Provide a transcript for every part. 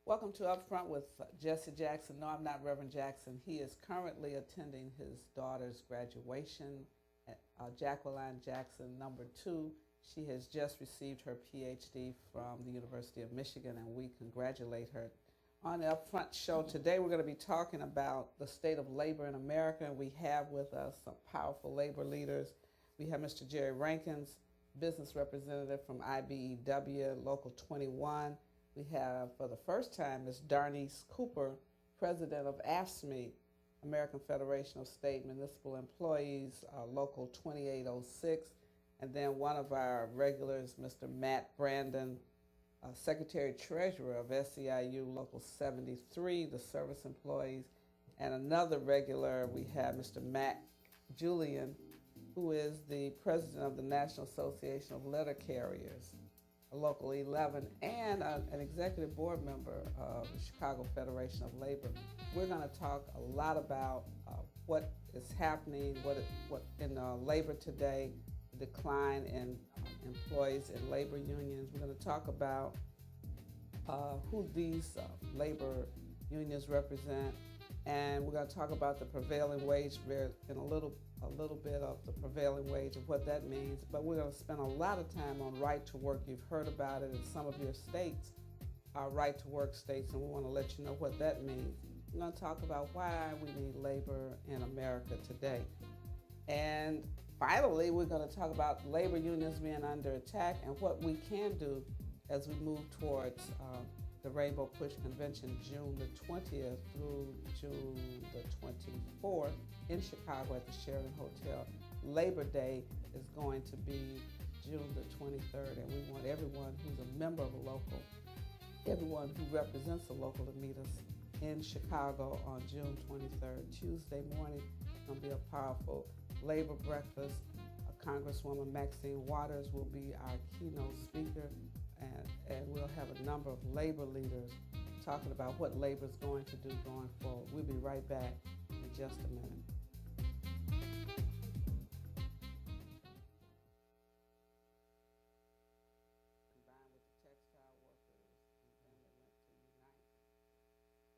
Welcome to Upfront with Jesse Jackson. No, I'm not Reverend Jackson. He is currently attending his daughter's graduation at Jacqueline Jackson, #2. She has just received her PhD from the University of Michigan, and we congratulate her. On the Upfront show today, we're going to be talking about the state of labor in America, and we have with us some powerful labor leaders. We have Mr. Jerry Rankins, business representative from IBEW, Local 21. We have, for the first time, Ms. Darnice Cooper, president of AFSCME, American Federation of State Municipal Employees, Local 2806. And then one of our regulars, Mr. Matt Brandon, Secretary-Treasurer of SEIU Local 73, the service employees. And another regular, we have Mr. MACK, JULION, who is the president of the National Association of Letter Carriers, Local 11, and an executive board member of the Chicago Federation of Labor. We're going to talk a lot about what is happening, what in labor today, the decline in employees in labor unions. We're going to talk about who these labor unions represent, and we're going to talk about the prevailing wage in a little bit of the prevailing wage and what that means. But we're going to spend a lot of time on right to work. You've heard about it in some of your states, our right to work states, and we want to let you know what that means. We're going to talk about why we need labor in America today. And finally, we're going to talk about labor unions being under attack and what we can do as we move towards the Rainbow Push Convention, June the 20th through June the 24th in Chicago at the Sheraton Hotel. Labor Day is going to be June the 23rd, and we want everyone who's a member of a local, everyone who represents a local to meet us in Chicago on June 23rd, Tuesday morning. It's going to be a powerful labor breakfast. Congresswoman Maxine Waters will be our keynote speaker, and we'll have a number of labor leaders talking about what labor is going to do going forward. We'll be right back in just a minute. Combined with the textile workers, and then they went to unite.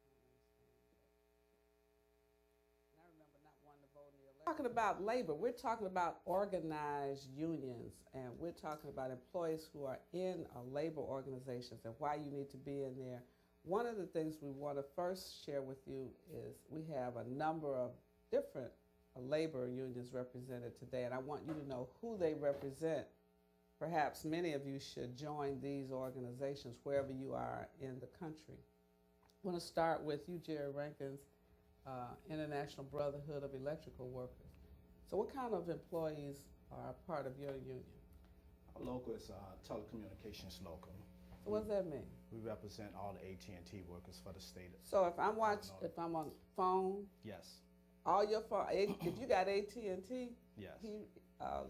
I don't understand that. And I remember not wanting to vote in the election. Talking about labor, we're talking about organized unions, and we're talking about employees who are in labor organizations and why you need to be in there. One of the things we want to first share with you is we have a number of different labor unions represented today, and I want you to know who they represent. Perhaps many of you should join these organizations wherever you are in the country. I want to start with you, Jerry Rankins, International Brotherhood of Electrical Workers. So what kind of employees are part of your union? Our local is telecommunications local. So what does that mean? We represent all the AT&T workers for the state. So if I'm on phone, yes. all your phone, if you got AT&T, yes.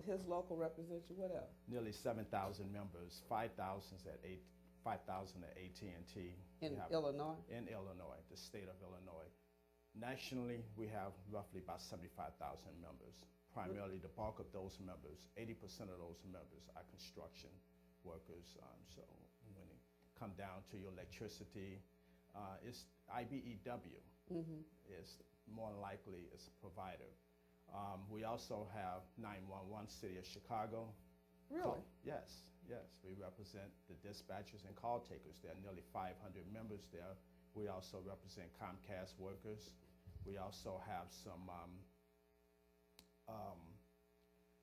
His local represents you. What else? Nearly 7,000 members, 5,000 at AT&T. In Illinois? In Illinois, the state of Illinois. Nationally, we have roughly about 75,000 members. Primarily, the bulk of those members, 80% of those members are construction workers. So when it comes down to your electricity, it's IBEW is more likely is a provider. We also have 911 City of Chicago. Really? Yes. We represent the dispatchers and call takers. There are nearly 500 members there. We also represent Comcast workers. We also have some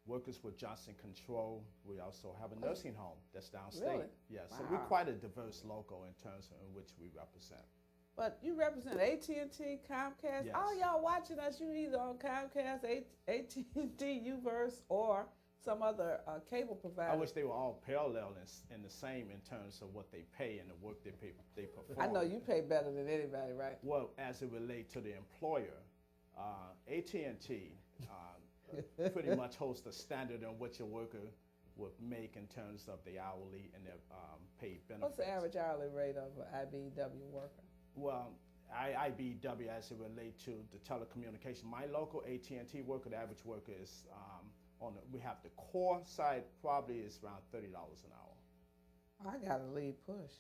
workers with Johnson Control. We also have a nursing home that's downstate. Really? Yes, wow. So we're quite a diverse local in terms of which we represent. But you represent AT&T, Comcast. Yes. All y'all watching us, you either on Comcast, AT&T, UVerse, or some other cable provider. I wish they were all parallel in the same in terms of what they pay and the work they perform. I know you pay better than anybody, right? Well, as it relates to the employer, AT&T pretty much holds the standard on what your worker would make in terms of the hourly and their paid benefits. What's the average hourly rate of an IBEW worker? Well, IBEW, as it relates to the telecommunication, my local AT&T worker, the average worker is we have the core side probably is around $30 an hour. I got a lead push.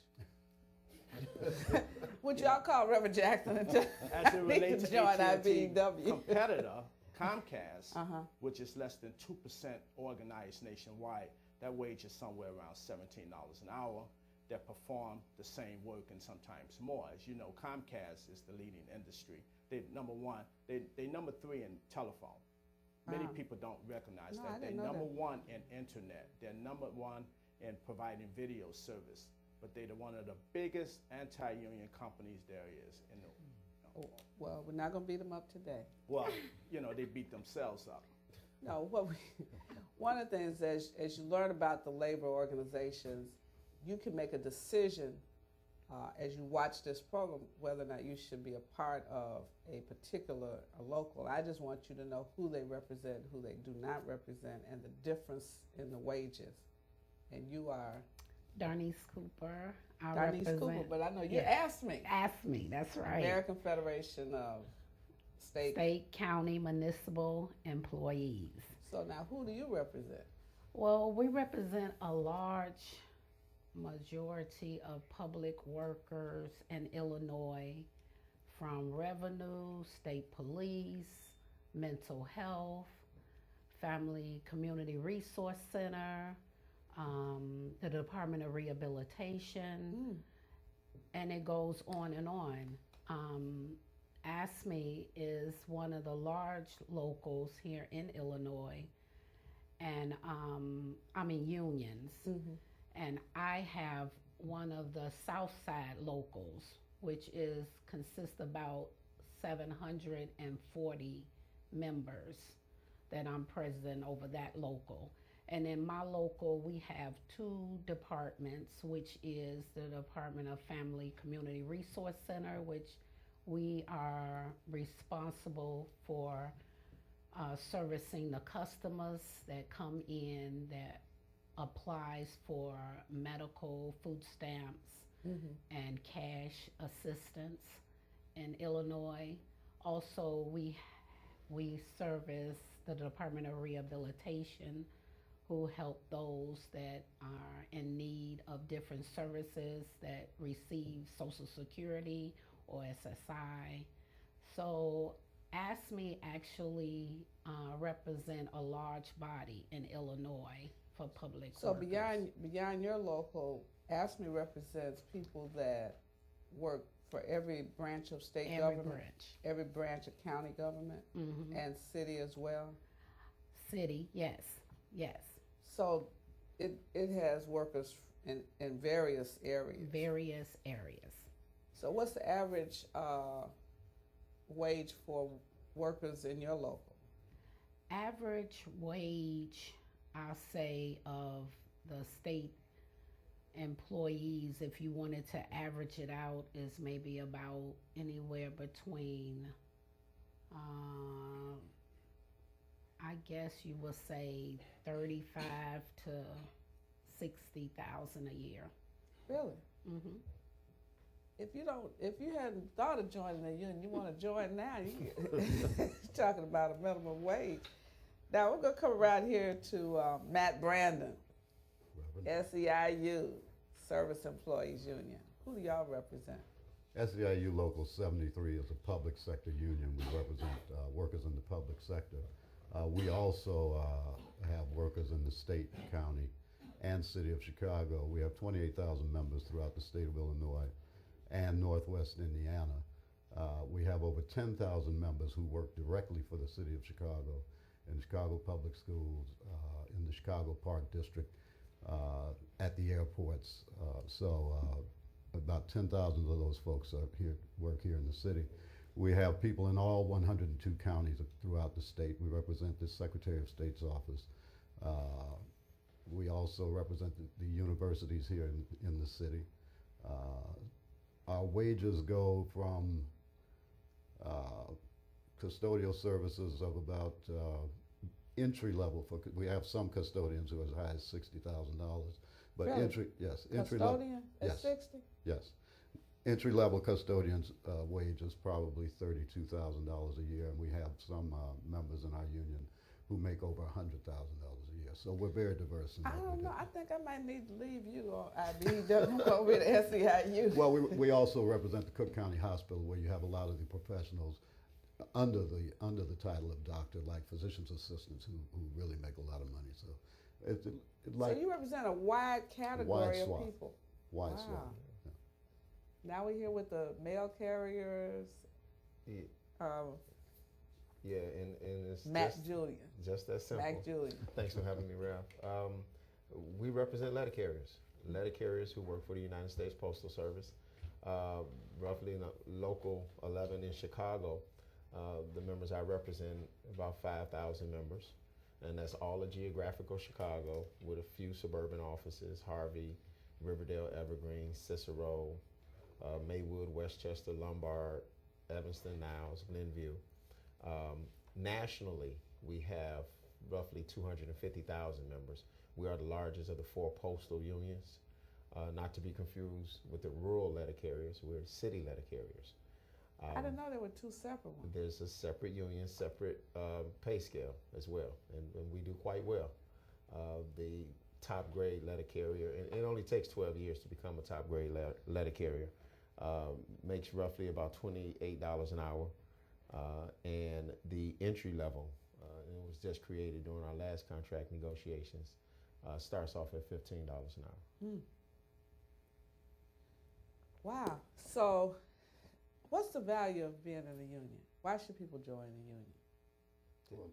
Would y'all call Reverend Jackson and tell as it relates to join AT&T IBEW? competitor, Comcast, Uh-huh. which is less than 2% organized nationwide, that wage is somewhere around $17 an hour. That perform the same work and sometimes more. As you know, Comcast is the leading industry. They're number one. They number 3 in telephone. Many people don't recognize No, I that. They're didn't know number that. 1 in internet. They're number 1 in providing video service. But they're one of the biggest anti-union companies there is in the. Oh, well, we're not going to beat them up today. Well, you know, they beat themselves up. No, one of the things as you learn about the labor organizations, you can make a decision as you watch this program whether or not you should be a part of a particular local. I just want you to know who they represent, who they do not represent, and the difference in the wages. And you are Darnice Cooper. I Darnice represent. Cooper, but I know you Yes. asked me. Ask me, that's right. American Federation of State, county, municipal employees. So now, who do you represent? Well, we represent a large majority of public workers in Illinois, from revenue, state police, mental health, family community resource center, the Department of Rehabilitation, and it goes on and on. ASME is one of the large locals here in Illinois, and I'm in unions. And I have one of the South Side locals, which consists about 740 members that I'm president over that local. And in my local, we have 2 departments, which is the Department of Family Community Resource Center, which we are responsible for servicing the customers that come in that applies for medical, food stamps, and cash assistance in Illinois. Also, we service the Department of Rehabilitation, who help those that are in need of different services that receive Social Security or SSI. So ASME actually represent a large body in Illinois for public So workers. beyond your local, ASME represents people that work for every branch of state Every government, branch. every branch of county government, and city as well. City, yes. So it has workers in various areas. Various areas. So what's the average wage for workers in your local? Average wage, I'll say, of the state employees, if you wanted to average it out, is maybe about anywhere between, I guess you would say 35 to 60,000 a year. Really? If you hadn't thought of joining the union, you want to join now. You're talking about a minimum wage. Now we're gonna come around here to Matt Brandon, SEIU, Service Employees Union. Who do y'all represent? SEIU Local 73 is a public sector union. We represent workers in the public sector. We also have workers in the state, county, and city of Chicago. We have 28,000 members throughout the state of Illinois and Northwest Indiana. We have over 10,000 members who work directly for the city of Chicago, in Chicago Public Schools, in the Chicago Park District, at the airports. About 10,000 of those folks work here in the city. We have people in all 102 counties throughout the state. We represent the Secretary of State's office. We also represent the universities here in the city. Our wages go from custodial services of about entry level. We have some custodians who are as high as $60,000. But Really? entry level. Custodian at Yes. 60? Yes. Entry level custodians' wage is probably $32,000 a year, and we have some members in our union who make over $100,000 a year. here. So we're very diverse in I what we don't do. know. I think I might need to leave you or IBEW over at SEIU. Well, we also represent the Cook County Hospital, where you have a lot of the professionals under the title of doctor, like physician's assistants, who really make a lot of money. So it's like So you represent a wide category of swath. people. wide Wow. swath. Yeah. Now we're here with the mail carriers, Yeah, um, yeah, and it's MACK Julion. just that simple. MACK Julion. Thanks for having me, Ralph. We represent letter carriers who work for the United States Postal Service. Roughly in a local 11 in Chicago, the members I represent, about 5,000 members. And that's all of geographical Chicago with a few suburban offices: Harvey, Riverdale, Evergreen, Cicero, Maywood, Westchester, Lombard, Evanston, Niles, Glenview. Nationally, we have roughly 250,000 members. We are the largest of the 4 postal unions, not to be confused with the rural letter carriers. We're city letter carriers. I didn't know there were 2 separate ones. There's a separate union, separate pay scale as well, and we do quite well. The top grade letter carrier, and it only takes 12 years to become a top grade letter carrier, makes roughly about $28 an hour, and the entry level, and it was just created during our last contract negotiations, starts off at $15 an hour. Wow. So what's the value of being in a union? Why should people join a union?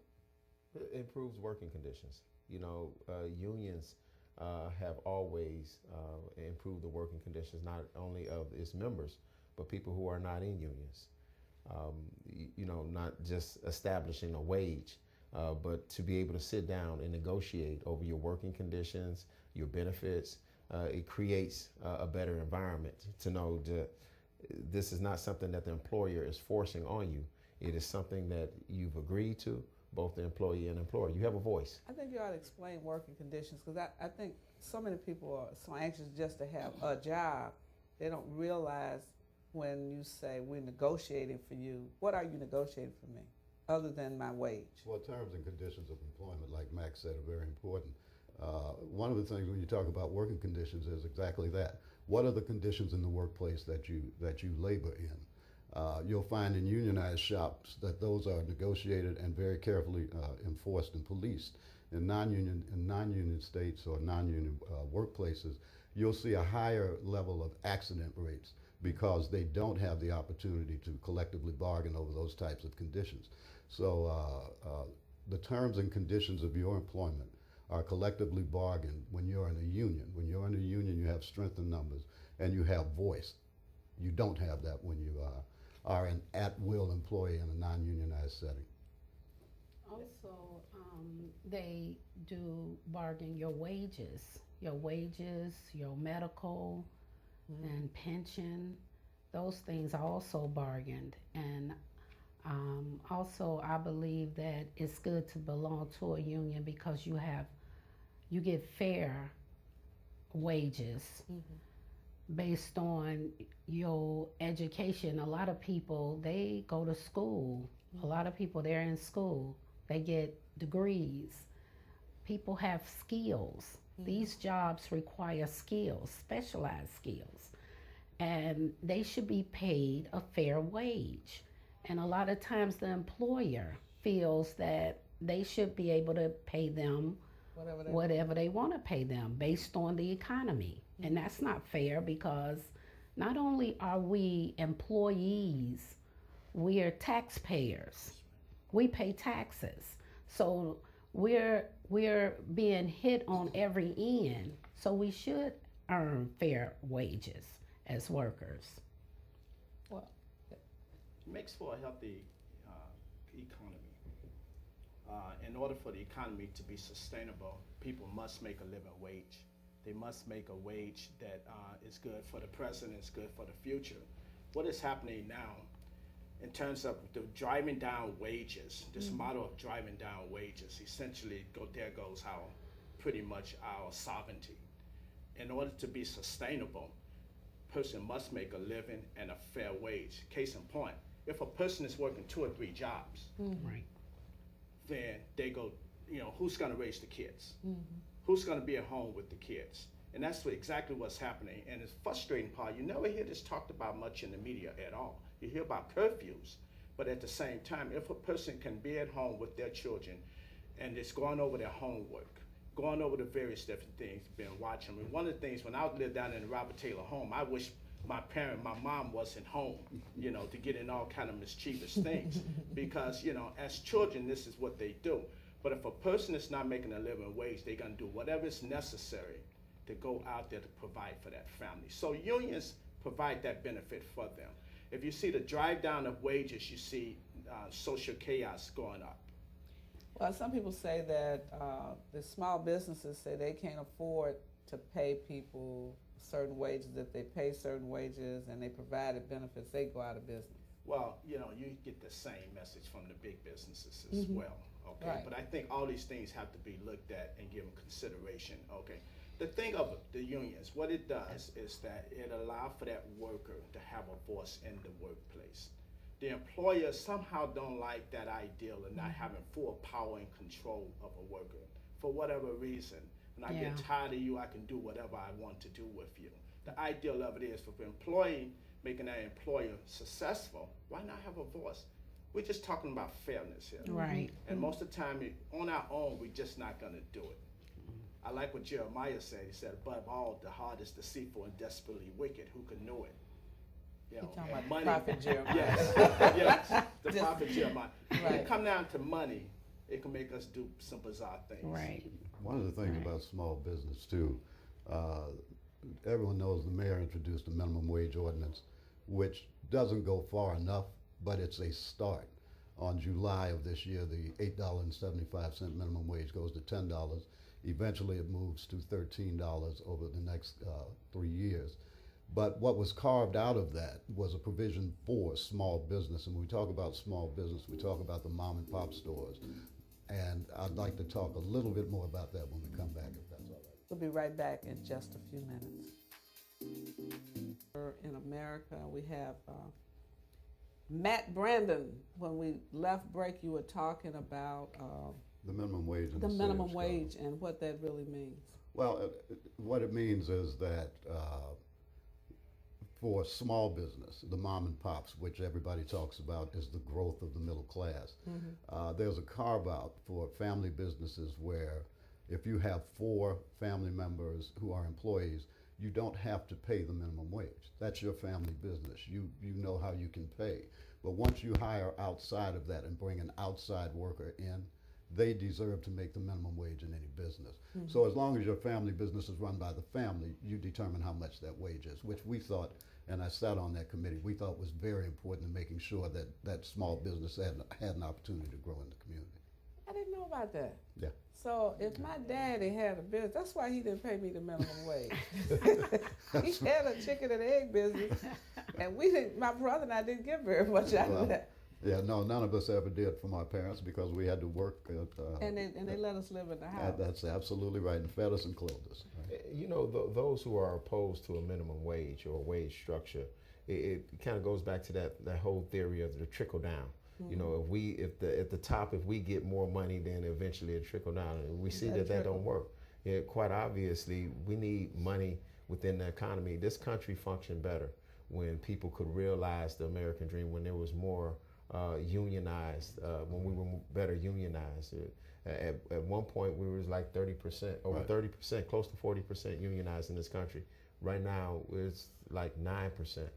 It improves working conditions. You know, unions have always improved the working conditions, not only of its members, but people who are not in unions. You know, not just establishing a wage, but to be able to sit down and negotiate over your working conditions, your benefits. It creates a better environment to know that this is not something that the employer is forcing on you. It is something that you've agreed to, both the employee and employer. You have a voice. I think you ought to explain working conditions, because I think so many people are so anxious just to have a job. They don't realize when you say we're negotiating for you, what are you negotiating for me other than my wage? Well, terms and conditions of employment, like Mac said, are very important. One of the things when you talk about working conditions is exactly that. What are the conditions in the workplace that you labor in? You'll find in unionized shops that those are negotiated and very carefully enforced and policed. In non-union states or non-union workplaces, you'll see a higher level of accident rates because they don't have the opportunity to collectively bargain over those types of conditions. So the terms and conditions of your employment are collectively bargained when you're in a union. When you're in a union, you have strength in numbers and you have voice. You don't have that when you are an at-will employee in a non-unionized setting. Also, they do bargain your wages, your medical and pension. Those things are also bargained. And also, I believe that it's good to belong to a union because you get fair wages based on your education. A lot of people, they go to school. A lot of people, they're in school. They get degrees. People have skills. These jobs require skills, specialized skills. And they should be paid a fair wage. And a lot of times the employer feels that they should be able to pay them whatever they want to pay them based on the economy. And that's not fair, because not only are we employees, we are taxpayers. We pay taxes. So we're being hit on every end. So we should earn fair wages as workers. Well, It makes for a healthy economy. In order for the economy to be sustainable, people must make a living wage. They must make a wage that is good for the present, is good for the future. What is happening now in terms of the driving down wages, this model of driving down wages, essentially there goes pretty much our sovereignty. In order to be sustainable, person must make a living and a fair wage. Case in point, if a person is working 2 or 3 jobs, Right. then they go who's going to raise the kids? Who's going to be at home with the kids? And that's exactly what's happening. And it's frustrating part. You never hear this talked about much in the media at all. You hear about curfews, but at the same time, if a person can be at home with their children and it's going over their homework, going over the various different things, been watching. I mean, one of the things, when I lived down in the Robert Taylor home, I wish my mom wasn't home, to get in all kind of mischievous things. Because, as children, this is what they do. But if a person is not making a living wage, they're going to do whatever is necessary to go out there to provide for that family. So unions provide that benefit for them. If you see the drive down of wages, you see social chaos going up. Well, some people say that the small businesses say they can't afford to pay people certain wages. If they pay certain wages and they provided benefits, they go out of business. Well, you get the same message from the big businesses as well. Okay, Right. but I think all these things have to be looked at and given consideration. Okay, the thing of the unions, what it does is that it allows for that worker to have a voice in the workplace. The employer somehow don't like that ideal of not having full power and control of a worker for whatever reason. When I get tired of you, I can do whatever I want to do with you. The ideal of it is for the employee making that employer successful, why not have a voice? We're just talking about fairness here. Right. And most of the time, on our own, we're just not going to do it. I like what Jeremiah said. He said, above all, the heart is deceitful and desperately wicked. Who can know it? You're talking and about the prophet Jeremiah. Yes, the prophet Jeremiah. When Right. it come down to money, it can make us do some bizarre things. Right. One of the things about small business too, everyone knows the mayor introduced a minimum wage ordinance, which doesn't go far enough, but it's a start. On July of this year, the $8.75 minimum wage goes to $10. Eventually it moves to $13 over the next 3 years. But what was carved out of that was a provision for small business. And when we talk about small business, we talk about the mom and pop stores. And I'd like to talk a little bit more about that when we come back, if that's all right. We'll be right back in just a few minutes. In America, we have Matt Brandon. When we left break, you were talking about The minimum wage in the city of minimum Chicago. wage and what that really means. Well, what it means is that for small business, the mom and pops, which everybody talks about, is the growth of the middle class. There's a carve out for family businesses where if you have 4 family members who are employees, you don't have to pay the minimum wage. That's your family business. You know how you can pay. But once you hire outside of that and bring an outside worker in, they deserve to make the minimum wage in any business. So as long as your family business is run by the family, you determine how much that wage is, which we thought, and I sat on that committee, we thought was very important in making sure that that small business had an opportunity to grow in the community. I didn't know about that. Yeah. So if my daddy had a business, that's why he didn't pay me the minimum wage. He had a chicken and egg business, and we didn't. My brother and I didn't get very much out of that. Yeah, no, none of us ever did from our parents because we had to work. And they let us live in the house. That's absolutely right, and fed us and clothed us. Right? You know, those who are opposed to a minimum wage or wage structure, it kind of goes back to that whole theory of the trickle down. You know, if the top, if we get more money, then eventually it trickle down, and we see that don't work. Yeah, quite obviously, we need money within the economy. This country functioned better when people could realize the American dream, when there was more unionized, when we were better unionized. At one point, we was like 30%, over 30%, close to 40% unionized in this country. Right now, it's like 9%.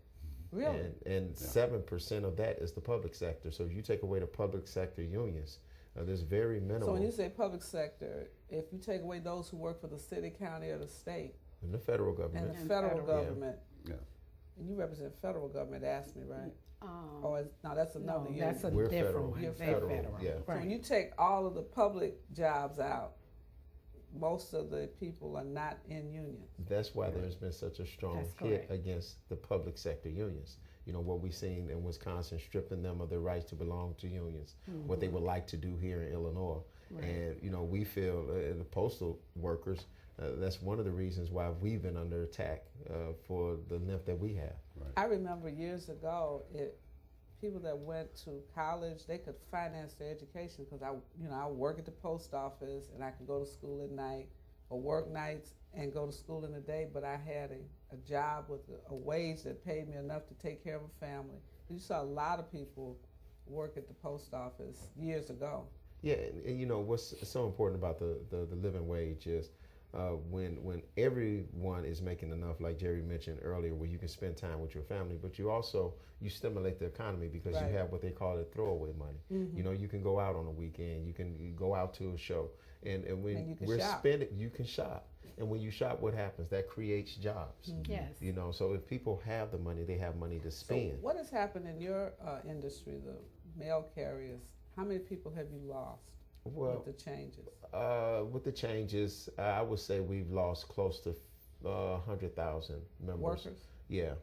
Really? And 7% of that is the public sector. So if you take away the public sector unions, there's very minimal. So when you say public sector, if you take away those who work for the city, county, or the state, in the federal government. and the federal federal. government, Yeah. and you represent federal government, ask me, right? Oh, No, that's another no, union. that's a We're different federal. one. You're They're federal. Yeah. So when Right. you take all of the public jobs out, most of the people are not in unions. That's why there's been such a strong That's hit correct. against the public sector unions. You know, what we've seen in Wisconsin, stripping them of their rights to belong to unions, what they would like to do here in Illinois. Right. And, you know, we feel the postal workers, that's one of the reasons why we've been under attack for the length that we have. I remember years ago, people that went to college, they could finance their education because I work at the post office and I could go to school at night or work nights and go to school in the day, but I had a job with a wage that paid me enough to take care of a family. You saw a lot of people work at the post office years ago. Yeah, and you know what's so important about the living wage is when everyone is making enough, like Jerry mentioned earlier, where you can spend time with your family, but you stimulate the economy because Right. you have what they call it throwaway money. Mm-hmm. You know, you can go out on a weekend, you can go out to a show, and when And you can we're shop. spending, you can shop, and when you shop, what happens? That creates jobs. Mm-hmm. Yes. You know, so if people have the money, they have money to So spend. what has happened in your industry, the mail carriers? How many people have you lost Well, with the changes? with the changes, I would say we've lost close to 100,000 members. Workers? Yeah,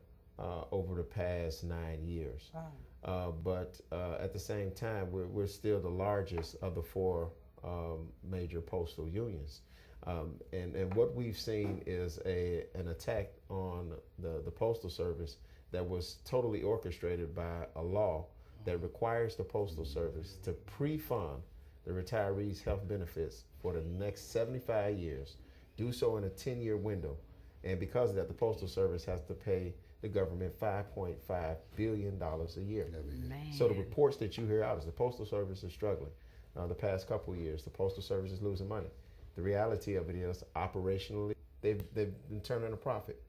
over the past 9 years. Wow. But at the same time, we're still the largest of the four major postal unions. And what we've seen is an attack on the Postal Service that was totally orchestrated by a law that requires the Postal Service to pre-fund the retirees' health benefits for the next 75 years, do so in a 10-year window. And because of that, the Postal Service has to pay the government $5.5 billion a year. Man. So the reports that you hear out is the Postal Service is struggling. The past couple of years, the Postal Service is losing money. The reality of it is, operationally, they've been turning a profit.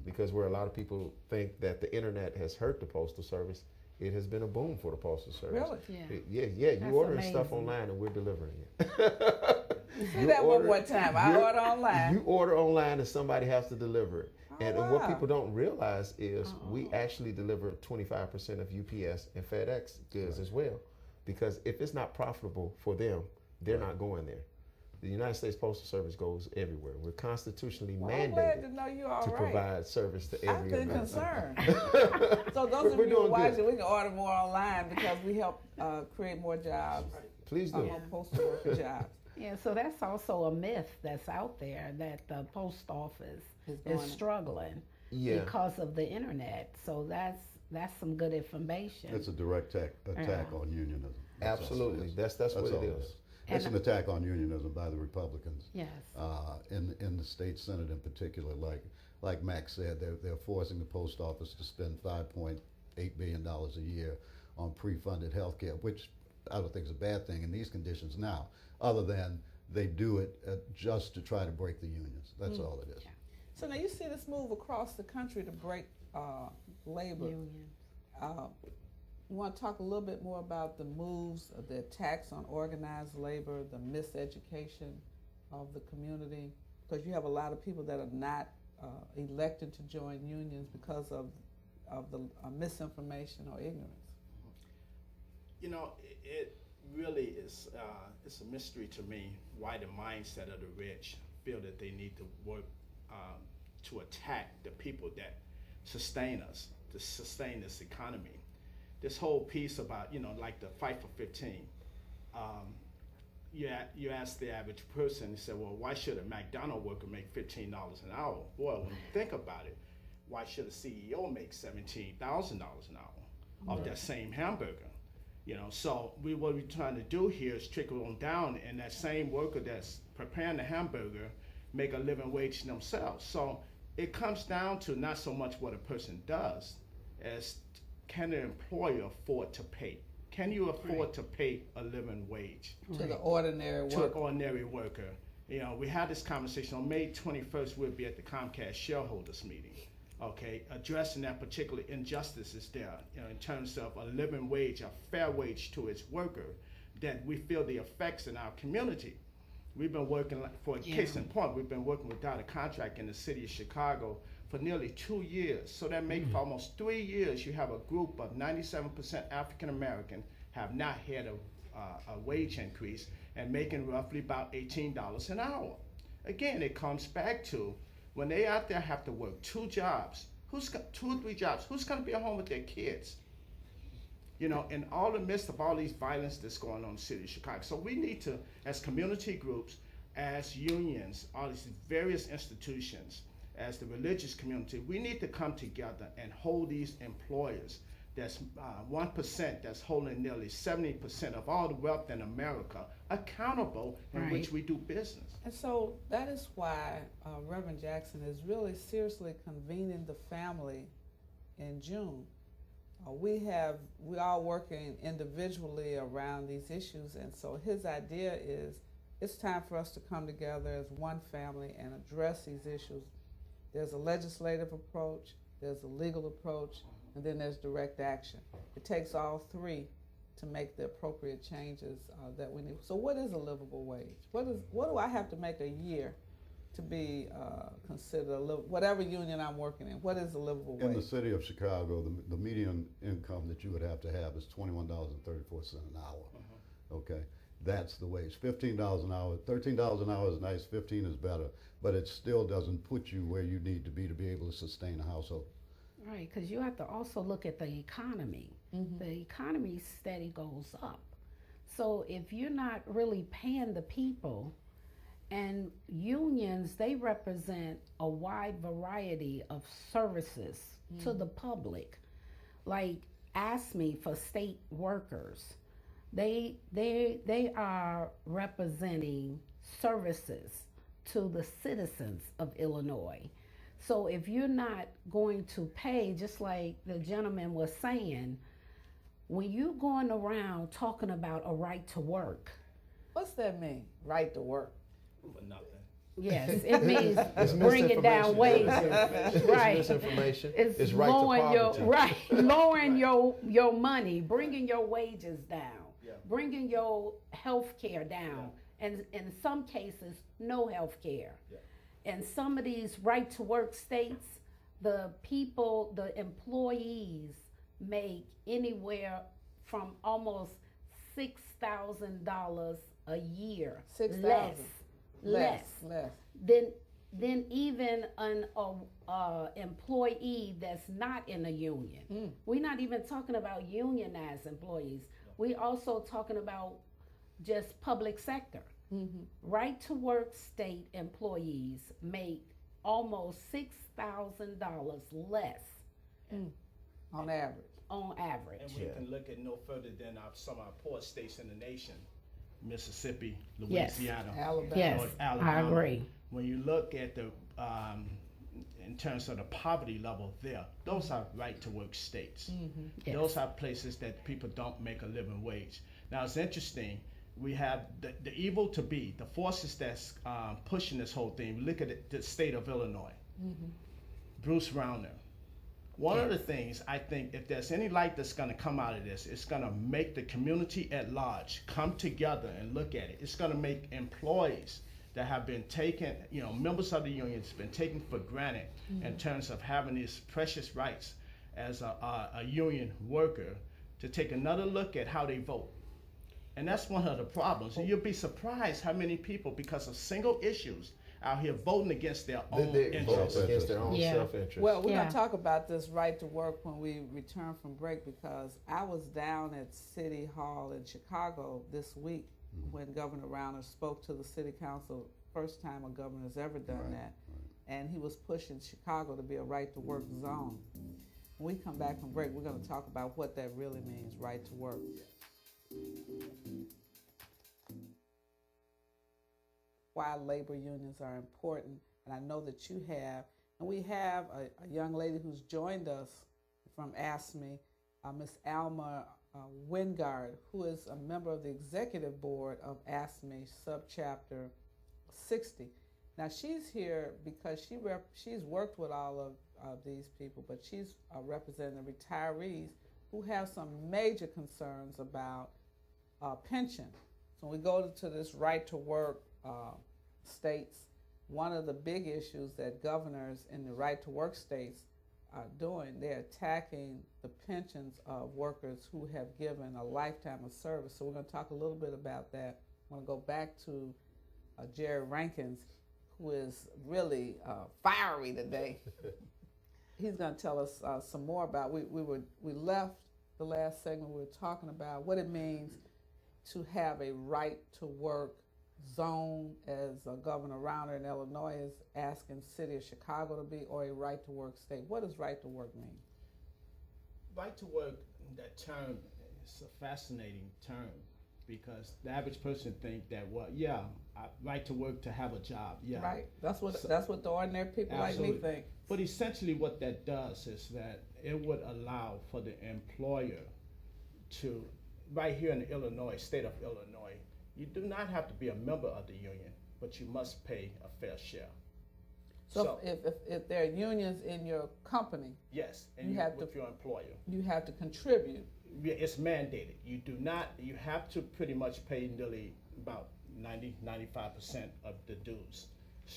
Because where a lot of people think that the internet has hurt the Postal Service, it has been a boom for the Postal Service. Really? Yeah. Yeah. You That's ordering stuff amazing. online and we're delivering it. Say that one more time. I order online. You order online and somebody has to deliver it. Oh, And what wow. people don't realize is we actually deliver 25% of UPS and FedEx goods as well. Because if it's not profitable for them, they're not going there. The United States Postal Service goes everywhere. We're constitutionally Well, I'm glad to mandated know you're all to right. provide service to I've every been American. concerned. So those of We're you who are doing watching, good. we can order more online because we help create more jobs, Please do. more postal worker jobs. Yeah, so that's also a myth that's out there that the post office Is is going- struggling Yeah. because of the internet. So that's some good information. It's a direct attack on unionism. That's all it Absolutely. is. That's what all it is. It's And- an attack on unionism by the Republicans. Yes. In the state Senate in particular, like Mac said, they're forcing the post office to spend $5.8 billion a year on pre-funded health care, which I don't think is a bad thing in these conditions now, other than they do it just to try to break the unions. That's all it is. So now you see this move across the country to break labor. Union. You want to talk a little bit more about the moves, the attacks on organized labor, the miseducation of the community, because you have a lot of people that are not elected to join unions because of the misinformation or ignorance. You know, it really is, it's a mystery to me why the mindset of the rich feel that they need to work to attack the people that sustain us, to sustain this economy. This whole piece about, you know, like the fight for 15, you ask the average person, you say, well, why should a McDonald's worker make $15 an hour? Well, when you think about it, why should a CEO make $17,000 an hour of that same hamburger? You know, so what we're trying to do here is trickle on down, and that same worker that's preparing the hamburger make a living wage themselves. So it comes down to not so much what a person does as can the employer afford to pay? Can you afford to pay a living wage To the ordinary to an worker. ordinary worker? You know, we had this conversation on May 21st. We'll be at the Comcast shareholders meeting, okay, addressing that particular injustices there, you know, in terms of a living wage, a fair wage to its worker, that we feel the effects in our community. We've been working, for a case in point, we've been working without a contract in the city of Chicago for nearly 2 years. So that makes for almost 3 years, you have a group of 97% African American have not had a wage increase and making roughly about $18 an hour. Again, it comes back to when they out there have to work 2 jobs, 2 or 3 jobs, who's gonna be at home with their kids? You know, in all the midst of all these violence that's going on in the city of Chicago. So we need to, as community groups, as unions, all these various institutions, as the religious community, we need to come together and hold these employers that's 1% that's holding nearly 70% of all the wealth in America accountable in Right. which we do business. And so that is why Reverend Jackson is really seriously convening the family in June. We are working individually around these issues, and so his idea is it's time for us to come together as one family and address these issues. There's a legislative approach, there's a legal approach, and then there's direct action. It takes all three to make the appropriate changes that we need. So what is a livable wage? What do I have to make a year to be considered whatever union I'm working in? What is a livable In the wage? city of Chicago, the median income that you would have is $21.34 an hour. Okay, that's the wage. $15 an hour, $13 an hour is nice, 15 is better, but it still doesn't put you where you need to be able to sustain a household. Right, because you have to also look at the economy. The economy steady goes up. So if you're not really paying the people, and unions, they represent a wide variety of services to the public. Like ASME for state workers, they are representing services to the citizens of Illinois. So if you're not going to pay, just like the gentleman was saying, when you're going around talking about a right to work, What's that mean? Right to work. For nothing. yes, it means It's bringing down wages. It's Right. misinformation. It's right lowering to poverty. lowering your money, bringing your wages down, Yeah. bringing your health care down, and in some cases, no health care. Yeah. And some of these right to work states, the employees make anywhere from almost $6,000 a year. 6,000. Less. Than even an employee that's not in a union. We're not even talking about unionized employees. We also talking about just public sector. Right to work state employees make almost $6,000 less On average. on average. And we can look at no further than some of our poor states in the nation, Mississippi, Yes. Louisiana, Alabama. Yes, North I Alabama. agree. When you look at the, in terms of the poverty level there, those are right to work states. Yes. Those are places that people don't make a living wage. Now it's interesting, we have the evil to be, the forces that's pushing this whole thing. Look at the state of Illinois. Bruce Rauner. One of the things I think, if there's any light that's going to come out of this, it's going to make the community at large come together and look at it. It's going to make employees that have been taken, members of the unions, been taken for granted in terms of having these precious rights as a union worker, to take another look at how they vote. And that's one of the problems. And you'll be surprised how many people, because of single issues, out here voting against their own They vote interests. against their own Yeah. self-interest. Well, we're Yeah. going to talk about this right to work when we return from break, because I was down at City Hall in Chicago this week when Governor Rauner spoke to the City Council, first time a governor's ever done that. And he was pushing Chicago to be a right to work zone. When we come back from break, we're going to talk about what that really means, right to work. Why labor unions are important, and I know that you have. And we have a young lady who's joined us from ASME, Miss Alma Wingard, who is a member of the executive board of ASME subchapter 60. Now she's here because she's worked with all of these people, but she's representing the retirees who have some major concerns about pension. So when we go to this right to work states, one of the big issues that governors in the right to work states are doing, they're attacking the pensions of workers who have given a lifetime of service. So we're going to talk a little bit about that. I want to go back to Jerry Rankins, who is really fiery today. He's going to tell us some more about. We left the last segment. We were talking about what it means to have a right to work zone, as Governor Rauner in Illinois is asking City of Chicago to be, or a right to work state. What does right to work mean? right to work, that term is a fascinating term because the average person think that, well, yeah, right to work to have a job, yeah. Right. That's what So- that's what the ordinary people like me Absolutely. think. But essentially what that does is that it would allow for the employer to, right here in Illinois, state of Illinois, you do not have to be a member of the union, but you must pay a fair share. So, if there are unions in your company, Yes, and You you have with to- your employer. you have to contribute. Yeah, it's mandated. You do not, you have to pretty much pay nearly about 95% of the dues.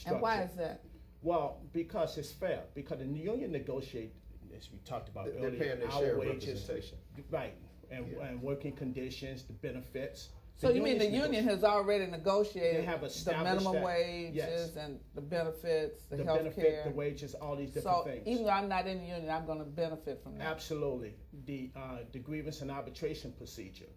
And why structure. is that? Well, because it's fair, because the union negotiate, as we talked about They're earlier, paying their our share of wages, representation. right, and, Yeah. and working conditions, the benefits. So you mean the unions union has already negotiated They have the established minimum that, wages yes. and the benefits, the the health benefit, care? the wages, all these different So things. even though I'm not in the union, I'm going to benefit from that. Absolutely, the grievance and arbitration procedure.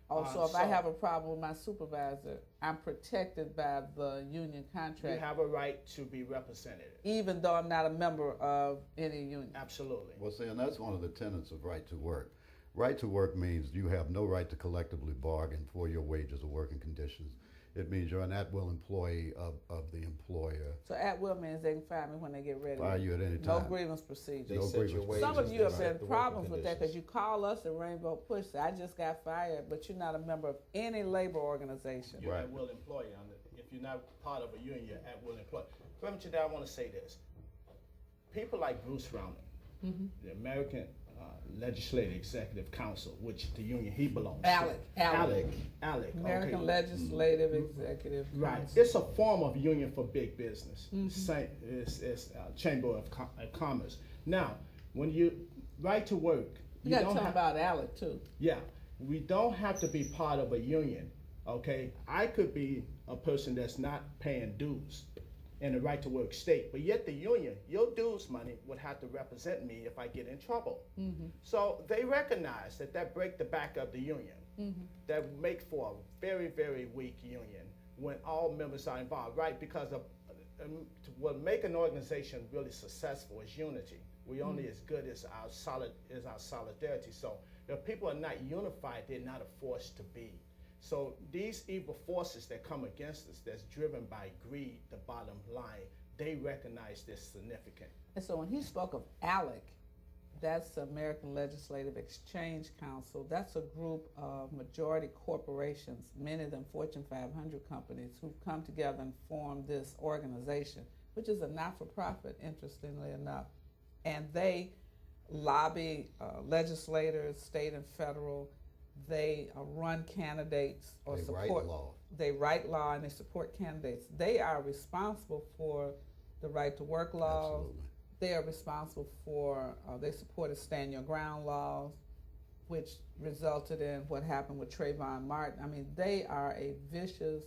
Also, if I so- have a problem with my supervisor, I'm protected by the union You contract, have a right to be represented. even though I'm not a member of any union. Absolutely. Well, see, and that's one of the tenets of right to work. Right to work means you have no right to collectively bargain for your wages or working conditions. It means you're an at-will employee of the employer. So at will means they can fire me when they get ready. Fire you at any No time. grievance procedure. They No set your grievance. wages. Some of you they have set been the problems working with that because conditions. you call us at Rainbow Push, say, I just got fired, but you're not a member of any labor organization. You're Right. at will employee. If you're not part of a union, you're at will employee. Reverend Today, I want to say this. People like Bruce Rauner, the American Legislative Executive Council, which the union he belongs ALEC, to. ALEC. ALEC. American Okay. Legislative Executive Right. Council. It's a form of union for big business. It's Chamber of Commerce. Now, when you right to work, You got to don't tell them have, about ALEC too. yeah, we don't have to be part of a union. Okay, I could be a person that's not paying dues in the right to work state, but yet the union, your dues money would have to represent me if I get in trouble. So they recognize that break the back of the union. That make for a very, very weak union when all members are involved, right? Because what make an organization really successful is unity. We only as good as our solidarity. So if people are not unified, they're not a force to be. So these evil forces that come against us, that's driven by greed, the bottom line, they recognize this significant. And so when he spoke of ALEC, that's the American Legislative Exchange Council. That's a group of majority corporations, many of them Fortune 500 companies, who've come together and formed this organization, which is a not-for-profit, interestingly enough. And they lobby legislators, state and federal. They run candidates or They support. write law. They write law and they support candidates. They are responsible for the right to work laws. Absolutely. They are responsible for, they supported stand your ground laws, which resulted in what happened with Trayvon Martin. I mean, they are a vicious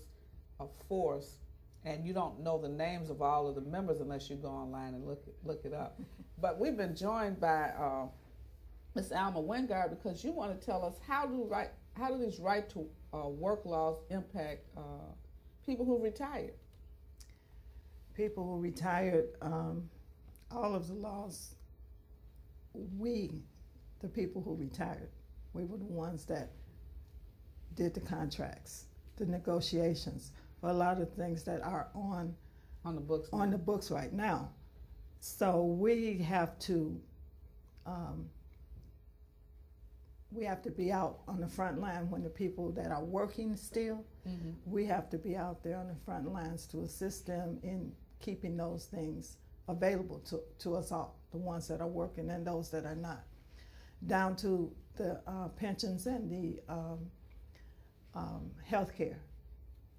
force, and you don't know the names of all of the members unless you go online and look it up. But we've been joined by Ms. Alma Wingard because you want to tell us how do these right to work laws impact people who retired? People who retired, all of the laws, the people who retired, we were the ones that did the contracts, the negotiations, for a lot of things that are on On the books. the books right now. So we have to be out on the front line when the people that are working still, we have to be out there on the front lines to assist them in keeping those things available to us all, the ones that are working and those that are not, down to the pensions and the health care.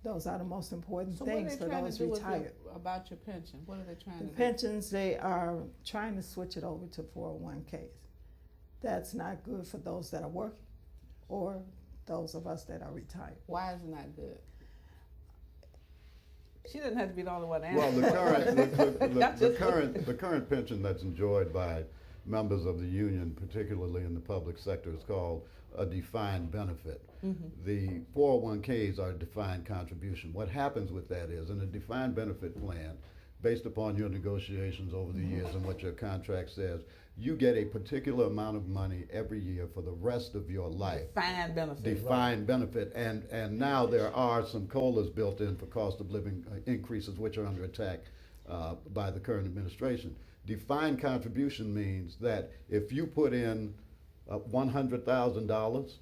Those are the most important So what are things they for trying those to do retired. about your pension? What are they trying The to do? pensions, they are trying to switch it over to 401ks. That's not good for those that are working or those of us that are retired. Why is it not good? She doesn't have to be the only one to answer. Well, That's just- the current pension that's enjoyed by members of the union, particularly in the public sector, is called a defined benefit. The 401ks are a defined contribution. What happens with that is, in a defined benefit plan, based upon your negotiations over the years and what your contract says, you get a particular amount of money every year for the rest of your life. Defined benefit. Defined benefit, and now there are some COLAs built in for cost of living increases, which are under attack by the current administration. Defined contribution means that if you put in $100,000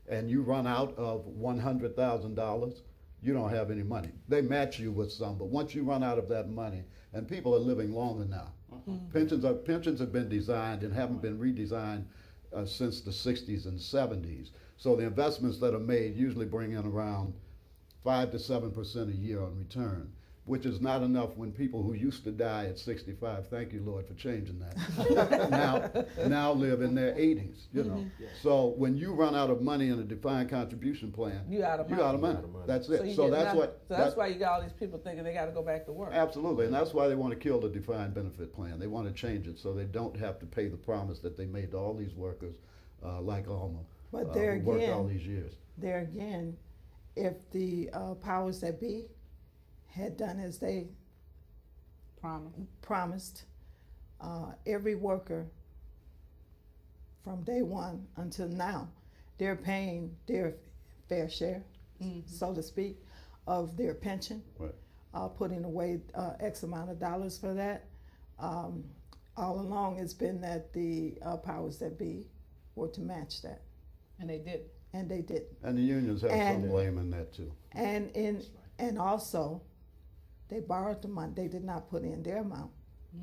and you run out of $100,000, you don't have any money. They match you with some, but once you run out of that money, and people are living longer now. Pensions have been designed and haven't been redesigned since the 60s and 70s. So the investments that are made usually bring in around 5 to 7% a year on return, which is not enough when people who used to die at 65, thank you, Lord, for changing that, now live in their 80s, you know. So when you run out of money in a defined contribution plan, You out of money. you're out of money. That's it. you So get that's nothing. what. So that's why you got all these people thinking they got to go back to work. Absolutely, and that's why they want to kill the defined benefit plan. They want to change it so they don't have to pay the promise that they made to all these workers, like Alma, But there who worked all again, these years. there again, if the powers that be had done as they promised, every worker from day one until now, they're paying their fair share, so to speak, of their pension, Right. putting away X amount of dollars for that. All along, it's been that the powers that be were to match that, And they did. and they didn't. And the unions have And- some blame in that too. And also, they borrowed the money. They did not put in their amount,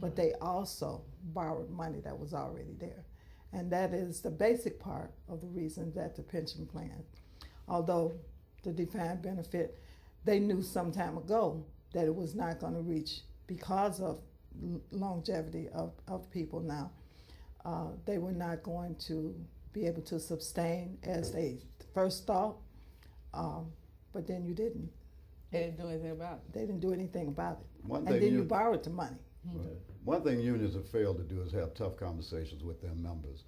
but they also borrowed money that was already there. And that is the basic part of the reason that the pension plan, although the defined benefit, they knew some time ago that it was not going to reach because of longevity of people now. They were not going to be able to sustain as they first thought, but then you didn't. They didn't do anything about it. They didn't do anything about it. One And thing then you- you borrowed the money. One thing unions have failed to do is have tough conversations with their members.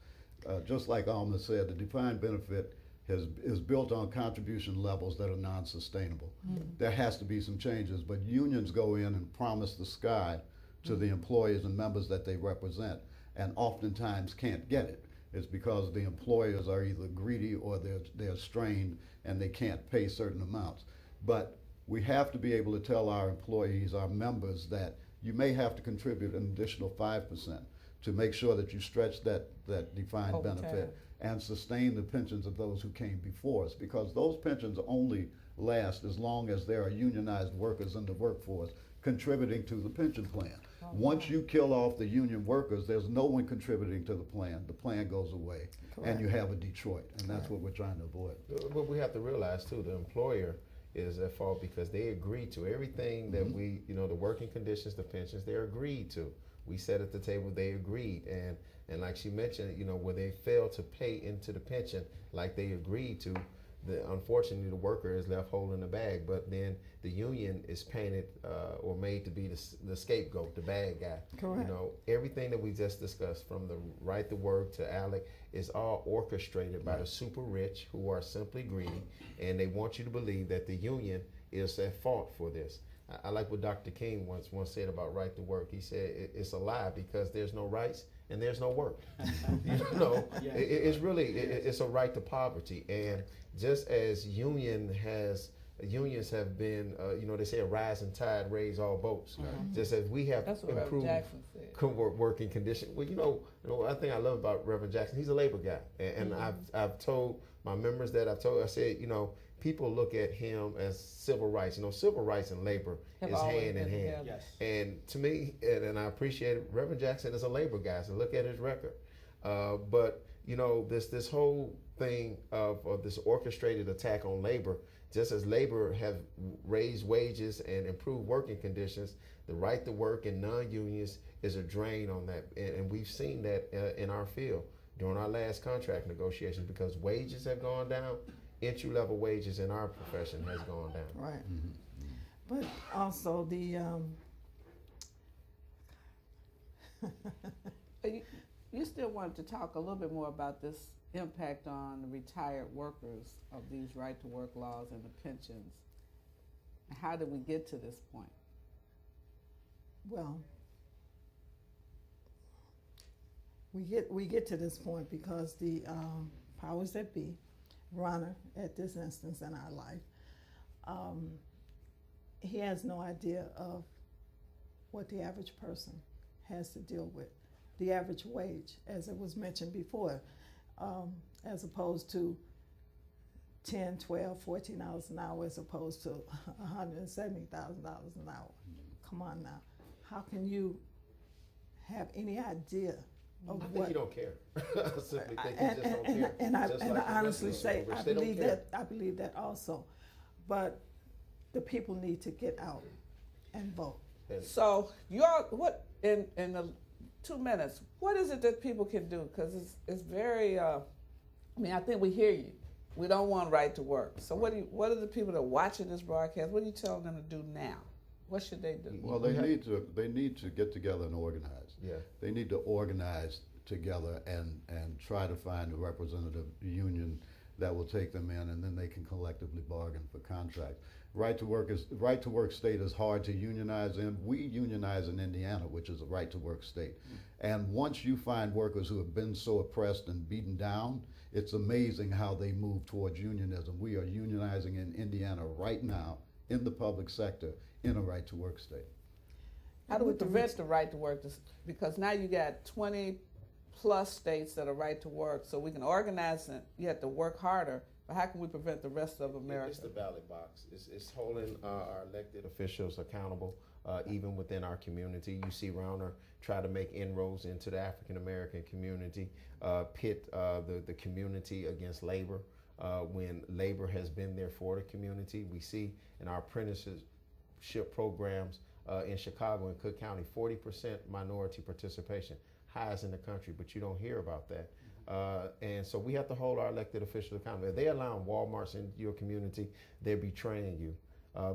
Just like Alma said, the defined benefit is built on contribution levels that are non-sustainable. There has to be some changes, but unions go in and promise the sky to the employees and members that they represent, and oftentimes can't get it. It's because the employers are either greedy or they're strained and they can't pay certain amounts. But we have to be able to tell our employees, our members, that you may have to contribute an additional 5% to make sure that you stretch that defined Over benefit time. and sustain the pensions of those who came before us, because those pensions only last as long as there are unionized workers in the workforce contributing to the pension plan. Once you kill off the union workers, there's no one contributing to the plan goes away, and you have a Detroit, and that's what we're trying to avoid. But we have to realize too, the employer is at fault because they agreed to everything that we, the working conditions, the pensions, they're agreed to. We sat at the table, they agreed, and like she mentioned, where they failed to pay into the pension like they agreed to, unfortunately the worker is left holding the bag, but then the union is painted or made to be the scapegoat, the bad guy. Correct. Everything that we just discussed, from the right to work to ALEC, is all orchestrated by the super rich who are simply greedy, and they want you to believe that the union is at fault for this. I like what Dr. King once said about right to work. He said it's a lie because there's no rights and there's no work. It's really it's a right to poverty, and just as unions have been, they say a rising tide raise all boats. Just as we have That's what Reverend improved Jackson said. working conditions. Well, one thing I love about Reverend Jackson, he's a labor guy, and I've told my members that I said, people look at him as civil rights. Civil rights and labor Have is always hand in been hand. together. Yes. And to me, and I appreciate it, Reverend Jackson is a labor guy, so look at his record. But this whole thing of this orchestrated attack on labor, just as labor have raised wages and improved working conditions, the right to work in non-unions is a drain on that. And we've seen that in our field during our last contract negotiations, because wages have gone down. Entry-level wages in our profession has gone down. Right. But also You still wanted to talk a little bit more about this impact on the retired workers of these right to work laws and the pensions. How did we get to this point? Well, we get to this point because the powers that be, Ronner at this instance in our life, he has no idea of what the average person has to deal with. The average wage, as it was mentioned before, as opposed to $10, $12, $14 an hour, as opposed to $170,000 an hour. Come on now, how can you have any idea of I think what? you don't care. I simply think you just don't care. And I Just like the honestly rest of say, us, I they don't believe care. I believe that also, but the people need to get out and vote. So what in the 2 minutes, what is it that people can do? Because it's very, I mean, I think we hear you. We don't want right to work. So what are the people that are watching this broadcast, what are you telling them to do now? What should they do? Well, they need to get together and organize. Yeah. They need to organize together and try to find a representative union that will take them in, and then they can collectively bargain for contracts. Right to work state is hard to unionize in. We unionize in Indiana, which is a right to work state. And once you find workers who have been so oppressed and beaten down, it's amazing how they move towards unionism. We are unionizing in Indiana right now in the public sector in a right to work state. How do we prevent the right to work? Because now you got 20 plus states that are right to work, so we can organize it. You have to work harder, but how can we prevent the rest of America? It's the ballot box. It's holding our elected officials accountable, even within our community. You see Rauner try to make inroads into the African American community, pit the community against labor, when labor has been there for the community. We see in our apprenticeship programs in Chicago and Cook County, 40% minority participation, highest in the country, but you don't hear about that. And so we have to hold our elected officials accountable. If they allow Walmarts into your community, they're betraying you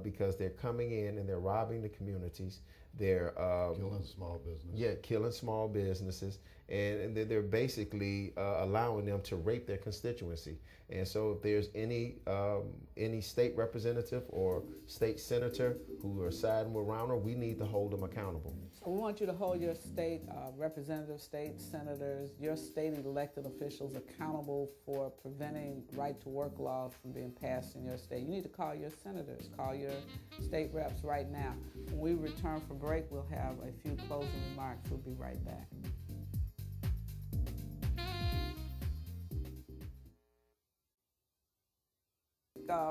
because they're coming in and they're robbing the communities. They're Killing small business. Yeah, killing small businesses, and they're basically allowing them to rape their constituency. And so, if there's any state representative or state senator who are siding with Rauner, we need to hold them accountable. So we want you to hold your state representatives, state senators, your state elected officials accountable for preventing right-to-work laws from being passed in your state. You need to call your senators, call your state reps right now. When we return from break, we'll have a few closing remarks. We'll be right back.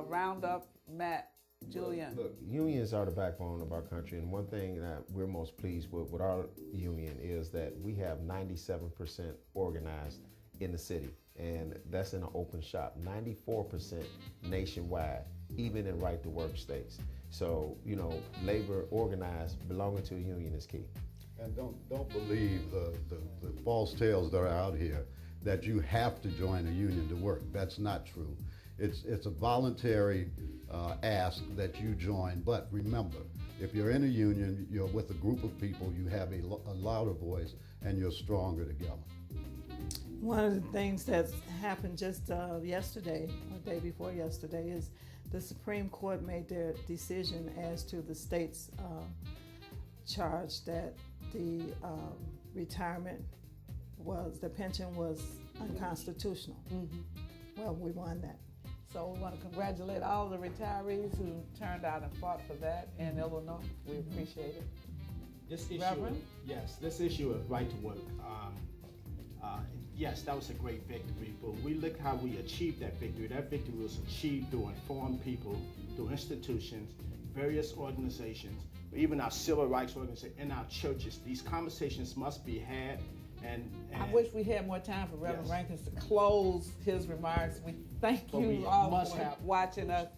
Round up MACK, Julion. Look, unions are the backbone of our country, and one thing that we're most pleased with our union is that we have 97% organized in the city, and that's in an open shop. 94% nationwide, even in right-to-work states. So, you know, labor organized, belonging to a union is key. And don't believe the false tales that are out here that you have to join a union to work. That's not true. It's a voluntary ask that you join, but remember, if you're in a union, you're with a group of people, you have a louder voice, and you're stronger together. One of the things that's happened just yesterday, or day before yesterday, is the Supreme Court made their decision as to the state's charge that the the pension was unconstitutional. Mm-hmm. Well, we won that. So we want to congratulate all the retirees who turned out and fought for that in Illinois. We appreciate it. This issue, Reverend? yes, this issue of right to work. Yes, that was a great victory, but we look how we achieved that victory. That victory was achieved through informed people, through institutions, various organizations, even our civil rights organizations, and our churches. These conversations must be had. And I wish we had more time for Reverend Yes. Rankins to close his remarks. We thank But we you all must for have- watching us.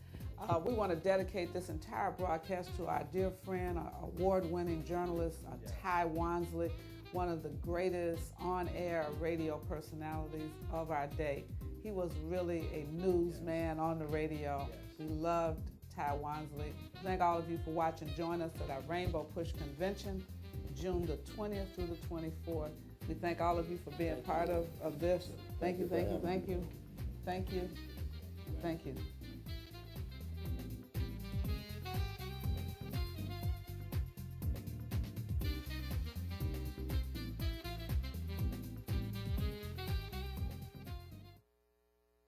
We want to dedicate this entire broadcast to our dear friend, our award-winning journalist, Ty Wansley, one of the greatest on-air radio personalities of our day. He was really a newsman on the radio. We loved Ty Wansley. Thank all of you for watching. Join us at our Rainbow Push Convention, June the 20th through the 24th. We thank all of you for being part of this. Thank you, thank you, thank you, thank you, thank you.